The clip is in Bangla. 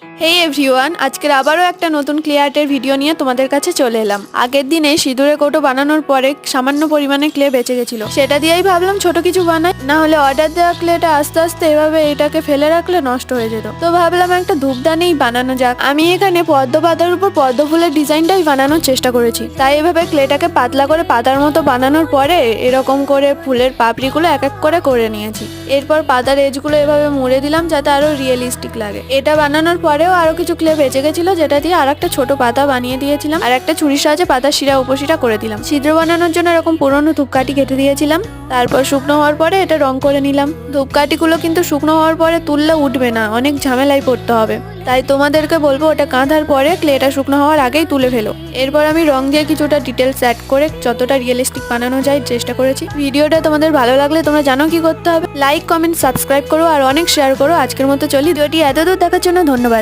হেই এভরিওয়ান, আজকের আবারও একটা নতুন ক্লে আর্টের ভিডিও নিয়ে তোমাদের কাছে চলে এলাম। আগের দিনে সিঁদুরের কৌটো বানানোর পরে সামান্য পরিমাণে ক্লে বেঁচে গেছিল, সেটা দিয়েই ভাবলাম ছোট কিছু বানাই, না হলে অর্ডার দেওয়া ক্লেটা আস্তে আস্তে এভাবে এটাকে ফেলে রাখলে নষ্ট হয়ে যেত। তো ভাবলাম একটা ধূপদানিই বানানো যাক। আমি এখানে পদ্ম পাতার উপর পদ্ম ফুলের ডিজাইনটাই বানানোর চেষ্টা করেছি। তাই এভাবে ক্লেটাকে পাতলা করে পাতার মতো বানানোর পরে এরকম করে ফুলের পাপড়িগুলো এক এক করে নিয়েছি। এরপর পাতার এজগুলো এভাবে মুড়ে দিলাম যাতে আরো রিয়েলিস্টিক লাগে। এটা বানানোর পরেও আরো কিছু ক্লে বেঁচে গেছিল, যেটা দিয়ে আর একটা ছোট পাতা বানিয়ে দিয়েছিলাম আর একটা ছুরির সাহায্যে পাতার শিরা উপশিরা করে দিলাম। ছিদ্র বানানোর জন্য এরকম পুরনো ধূপকাঠি কেটে দিয়েছিলাম। তারপর শুকনো হওয়ার পরে এটা রং করে নিলাম। ধূপকাঠিগুলো কিন্তু শুকনো হওয়ার পরে তুললে উঠবে না, অনেক ঝামেলায় পড়তে হবে। তাই তোমাদেরকে বলবো ওটা কাঁধার পরে ক্লেটা শুকনো হওয়ার আগেই তুলে ফেলো। এরপর আমি রং দিয়ে কিছুটা ডিটেলস অ্যাড করে যতটা রিয়েলিস্টিক বানানো যায় চেষ্টা করেছি। ভিডিওটা তোমাদের ভালো লাগলে তোমরা জানো কি করতে হবে, লাইক কমেন্ট সাবস্ক্রাইব করো আর অনেক শেয়ার করো। আজকের মতো চলি, ভিডিওটি এতদূর দেখার জন্য ধন্যবাদ।